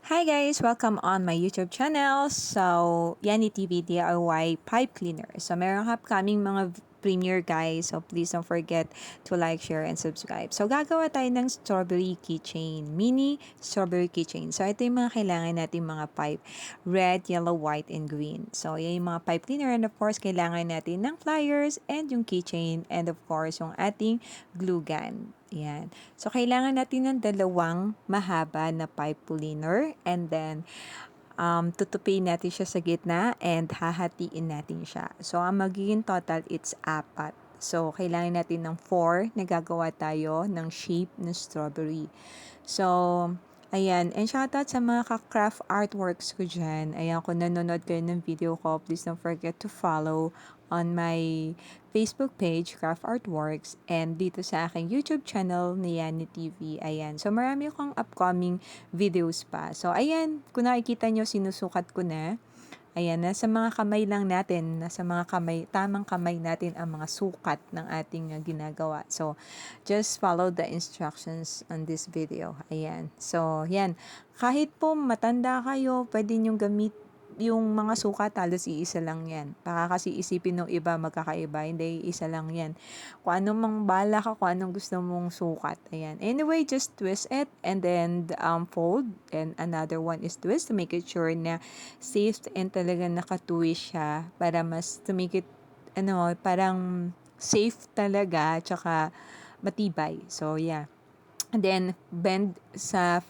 Hi guys! Welcome on my YouTube channel. So, Yani TV DIY Pipe Cleaner. So, meron upcoming mga premiere guys. So, please don't forget to like, share, and subscribe. So, gagawa tayo ng strawberry keychain. Mini strawberry keychain. So, ito yung mga kailangan natin mga pipe. Red, yellow, white, and green. So, yan yung mga pipe cleaner. And of course, kailangan natin ng pliers and yung keychain. And of course, yung ating glue gun. Yan. So, kailangan natin ng dalawang mahaba na pipe cleaner and then tutupin natin siya sa gitna and hahatiin natin siya. So, ang magiging total, it's 4. So, kailangan natin ng 4 na gagawa tayo ng shape ng strawberry. So, ayan. And shoutout sa mga ka-craft artworks ko dyan. Ayan, kung nanonood kayo ng video ko, please don't forget to follow on my Facebook page, Craft Artworks, and dito sa aking YouTube channel ni Yani TV. Ayan. So, marami akong upcoming videos pa. So, ayan. Kung nakikita nyo, sinusukat ko na. Ayan, nasa mga kamay lang natin, nasa mga kamay, tamang kamay natin ang mga sukat ng ating ginagawa. So, just follow the instructions on this video. Ayan. So, yan. Kahit po matanda kayo, pwede nyo gamit yung mga sukat, halos iisa lang yan. Baka kasi isipin ng iba magkakaiba, hindi, isa lang yan. Kung ano mang bala ka, kung anong gusto mong sukat. Ayan. Anyway, just twist it and then fold. And another one is twist to make it sure na safe and talaga nakatwist siya para mas to make it, parang safe talaga, tsaka matibay. So, yeah. And then, bend sa,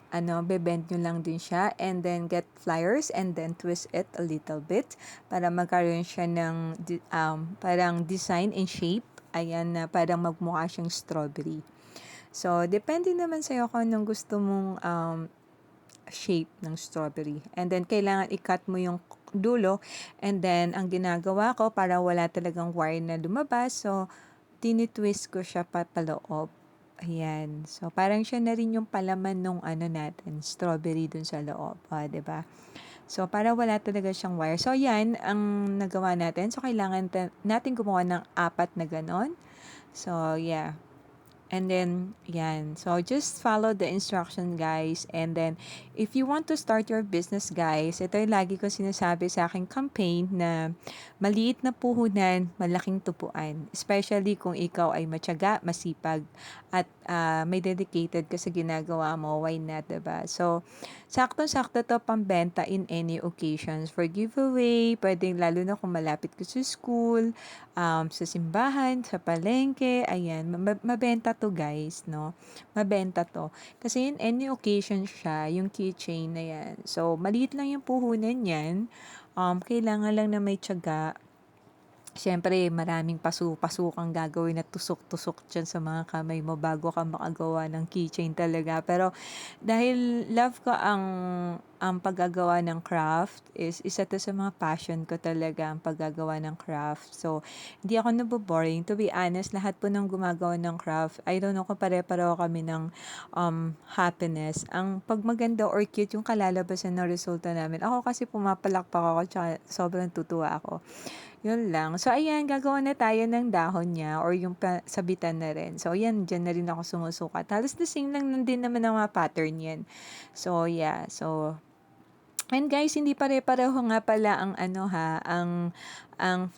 bebend nyo lang din siya. And then, get pliers and then twist it a little bit para magkaroon siya ng, parang design and shape. Ayan, na parang magmukha siyang strawberry. So, depende naman sa'yo kung anong gusto mong shape ng strawberry. And then, kailangan i-cut mo yung dulo. And then, ang ginagawa ko para wala talagang wire na lumabas. So, tinitwist ko siya papaloob. Ayan. So, parang siya na rin yung palaman nung natin, strawberry dun sa loob. 'Di ba? So, para wala talaga siyang wire. So, yan ang nagawa natin. So, kailangan natin gumawa ng 4 na ganon. So, yeah. And then, yan. So, just follow the instruction, guys. And then, if you want to start your business, guys, ito yung lagi ko sinasabi sa aking campaign na maliit na puhunan, malaking tupuan. Especially kung ikaw ay matyaga, masipag, at may dedicated ka sa ginagawa mo, why not, diba? So, sakto-sakto to pambenta in any occasions. For giveaway, pwedeng lalo na kung malapit ka sa school, sa simbahan, sa palengke, ayan, mabenta to guys, no? Mabenta to. Kasi in any occasion siya, yung keychain na yan. So, maliit lang yung puhunan yan. Kailangan lang na may tiyaga. Siyempre, maraming pasukang gagawin na tusok-tusok dyan sa mga kamay mo bago ka makagawa ng keychain talaga. Pero, dahil love ko ang paggagawa ng craft, is isa to sa mga passion ko talaga, ang paggagawa ng craft. So, hindi ako naboboring. To be honest, lahat po ng gumagawa ng craft, I don't know kung pare-pareho kami ng happiness. Ang pag maganda or cute yung kalalabasan ng resulta namin. Ako kasi pumapalakpak ako, tsaka sobrang tutuwa ako. Yun lang. So, ayan, gagawa na tayo ng dahon niya or yung sabitan na rin. So, ayan, dyan na rin ako sumusukat. Halos the same lang din naman ang mga pattern yan. So, yeah. So, and guys, hindi pare-pareho nga pala ang ang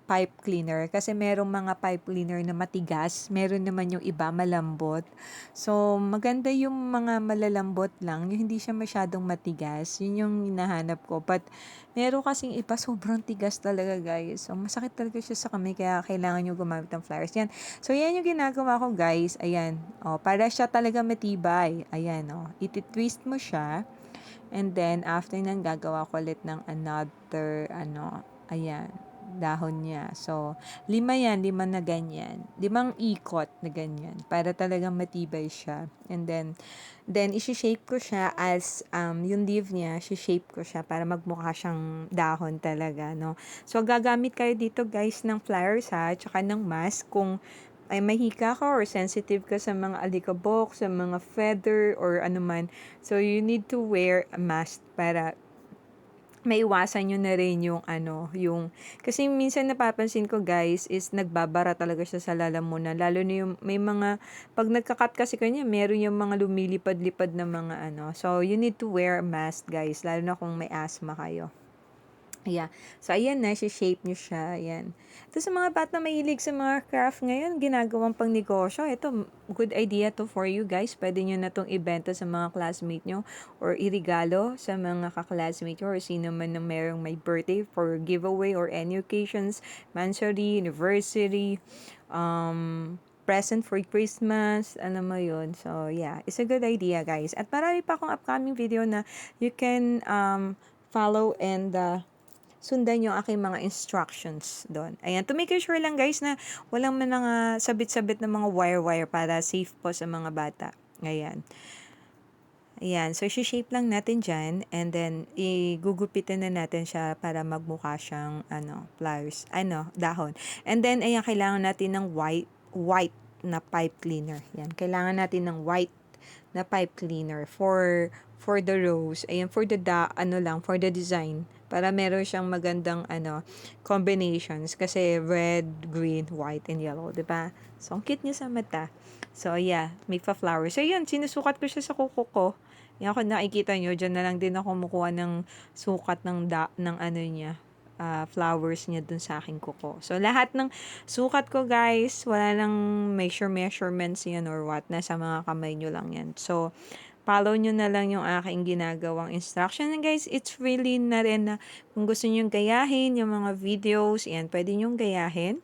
pipe cleaner kasi merong mga pipe cleaner na matigas, meron naman yung iba malambot. So, maganda yung mga malalambot lang, yung hindi siya masyadong matigas. Yun yung hinahanap ko. But meron kasing iba sobrang tigas talaga, guys. So, masakit talaga siya sa kamay kaya kailangan nyo gumamit ng pliers. Yan. So, yan yung ginagawa ko, guys. Ayan. O, para siya talaga matibay. Ayan, o. Iti-twist mo siya. And then, after nan, gagawa ko ulit ng another, ayan, dahon niya. So, 5 yan, 5 na ganyan. 5 ikot na ganyan. Para talagang matibay siya. And then isi-shape ko siya as, yung leaf niya, isi-shape ko siya para magmukha siyang dahon talaga, no? So, gagamit kayo dito, guys, ng pliers, ha? Tsaka ng mask kung ay mahika ka or sensitive ka sa mga alikabok, sa mga feather or anuman. So, you need to wear a mask para maiwasan niyo na rin yung ano, yung kasi minsan napapansin ko guys is nagbabara talaga siya sa lalamunan lalo na yung may mga 'pag nagka-cut kasi kanya meron yung mga lumilipad-lipad na mga ano. So you need to wear a mask guys lalo na kung may asthma kayo. Yeah. So, ayan na, shape niyo siya, ayan. Tapos sa mga bata mahilig sa mga craft ngayon, ginagawang pang negosyo, ito, good idea to for you guys. Pwede nyo na itong ibenta sa mga classmate nyo or irigalo sa mga kaklasmate nyo or sino man na merong may birthday for giveaway or any occasions, mansary, anniversary, present for Christmas, alam mo yun. So, yeah, it's a good idea, guys. At marami pa akong upcoming video na you can follow and sundan yung aking mga instructions doon. Ayan, to make sure lang guys na walang mga sabit-sabit na mga wire-wire para safe po sa mga bata. Ayan. Ayan, so shape lang natin dyan and then igugupitan na natin siya para magmukha siyang flowers, dahon. And then ayan, kailangan natin ng white na pipe cleaner. Ayan, kailangan natin ng white na pipe cleaner for the rose. Ayan, for the for the design para meron siyang magandang combinations kasi red, green, white and yellow, 'di ba? So ang cute niya sa mata. So yeah, may pa-flower. So yun, sinusukat ko siya sa kuko ko. Yan, kung nakikita nyo, dyan na lang din ako kumukuha ng sukat ng niya, flowers niya dun sa aking kuko. So, lahat ng sukat ko, guys, wala nang measurements yan or what. Nasa mga kamay nyo lang yan. So, follow nyo na lang yung aking ginagawang instruction. And guys, it's really na rin na kung gusto nyo gayahin yung mga videos, yan, pwede nyo gayahin.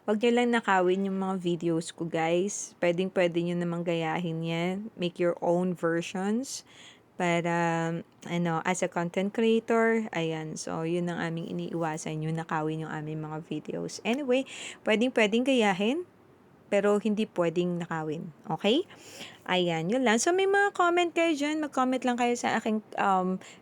Huwag nyo lang nakawin yung mga videos ko, guys. Pwede nyo namang gayahin yan. Make your own versions para, as a content creator. Ayan. So, yun ang aming iniiwasan yung nakawin yung aming mga videos. Anyway, pwedeng gayahin, pero hindi pwedeng nakawin. Okay? Ayan, yun lang. So, may mga comment kayo dyan. Mag-comment lang kayo sa aking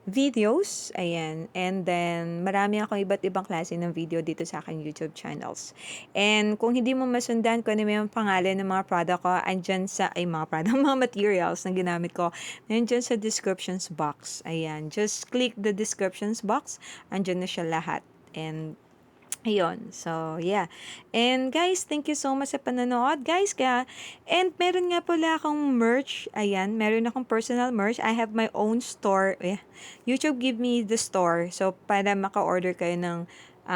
videos. Ayan. And then, marami akong iba't ibang klase ng video dito sa aking YouTube channels. And kung hindi mo masundan kung ano yung pangalan ng mga product ko, andyan sa, mga materials na ginamit ko, nandyan sa descriptions box. Ayan. Just click the descriptions box. Andyan na siya lahat. And ayun. So, yeah. And guys, thank you so much sa panonood. Guys, and meron nga pala akong merch. Ayan, meron akong personal merch. I have my own store. Yeah. YouTube give me the store. So, para maka-order kayo ng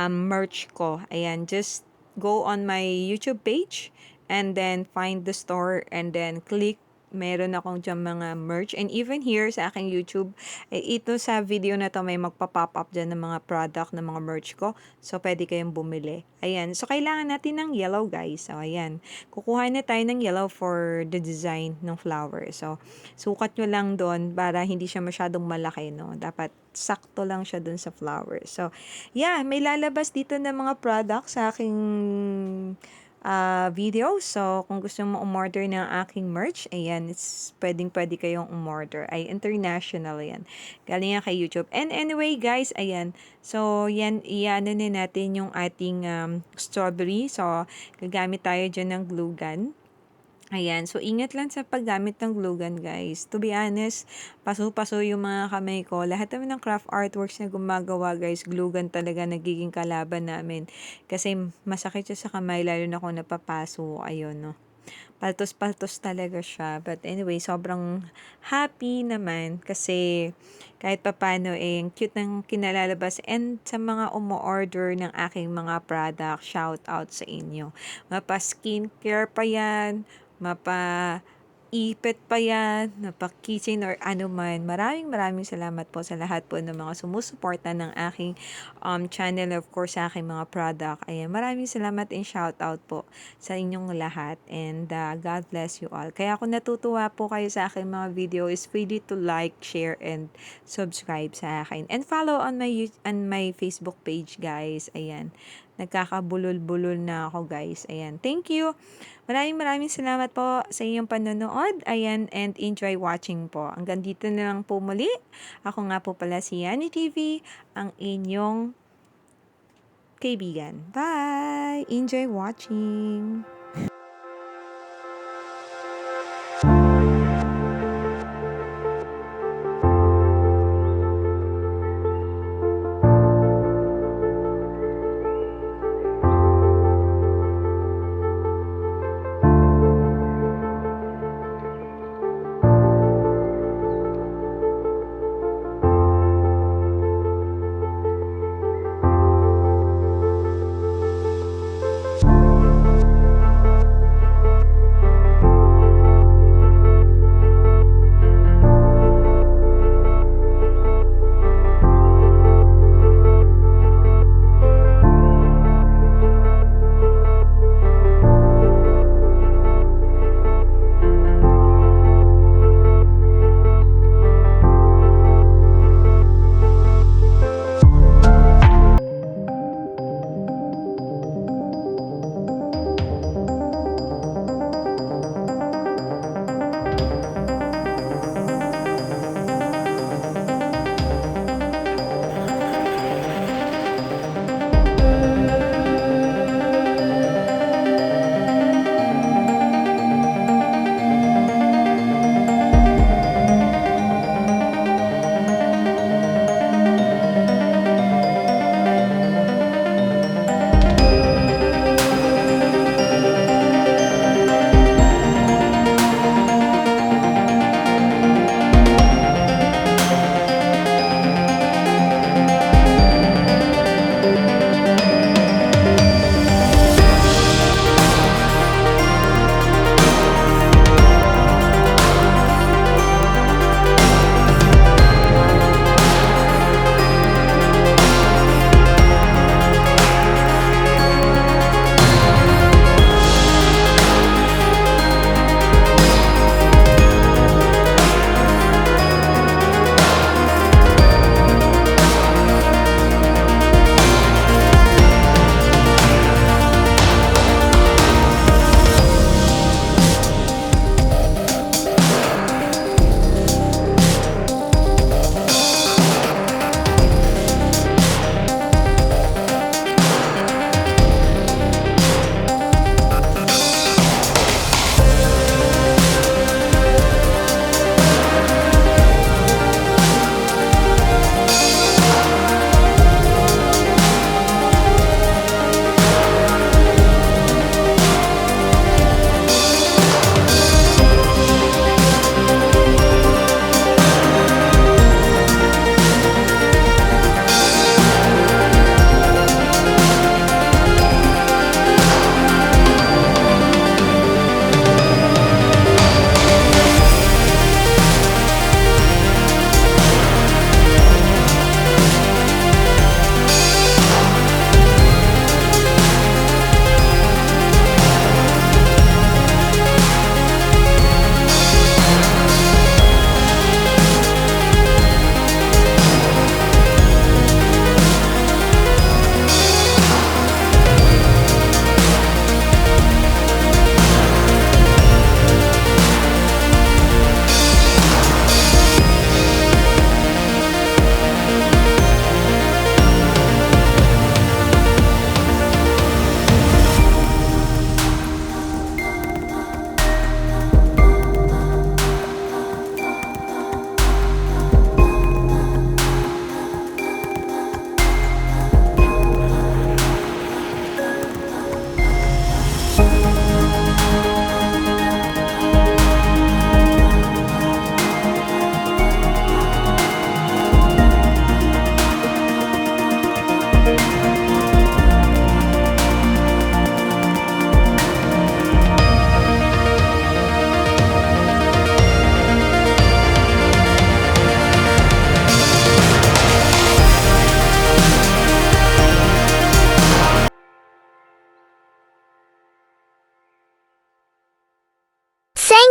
merch ko. Ayan, just go on my YouTube page and then find the store and then click meron akong dyan mga merch. And even here sa aking YouTube, ito sa video na to may magpa-pop up dyan ng mga product, ng mga merch ko. So, pwede kayong bumili. Ayan. So, kailangan natin ng yellow, guys. So, ayan. Kukuha na tayo ng yellow for the design ng flower. So, sukat nyo lang doon para hindi siya masyadong malaki, no? Dapat sakto lang siya doon sa flower. So, yeah. May lalabas dito ng mga product sa aking video. So, kung gusto mo umorder ng aking merch, ayan, pwede kayong umorder. Ay, international yan. Galing yan kay YouTube. And anyway, guys, ayan. So, yan, iyan na natin yung ating strawberry. So, gagamit tayo dyan ng glue gun. Ayan, so ingat lang sa paggamit ng glue gun, guys. To be honest, paso-paso yung mga kamay ko. Lahat naman ng craft artworks na gumagawa, guys, glue gun talaga nagiging kalaban namin. Kasi masakit siya sa kamay, lalo na kung napapaso. Ayun, no. Paltos-paltos talaga siya. But anyway, sobrang happy naman kasi kahit papano ang cute ng kinalalabas. And sa mga umu-order ng aking mga product, shout out sa inyo. Mapa skincare pa yan, mapa ipit pa yan, napakitchen or ano man. Maraming salamat po sa lahat po ng mga sumusuporta ng aking channel, of course, sa aking mga product. Ayan, maraming salamat and shout out po sa inyong lahat. And God bless you all. Kaya kung natutuwa po kayo sa aking mga video, is free to like, share, and subscribe sa akin. And follow on my Facebook page, guys. Ayan. Nagkakabulol-bulol na ako, guys. Ayan. Thank you. Maraming salamat po sa inyong panonood. Ayan, and enjoy watching po. Hanggang dito na lang po muli. Ako nga po pala si Yani TV, ang inyong kaibigan. Bye! Enjoy watching!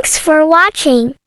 Thanks for watching.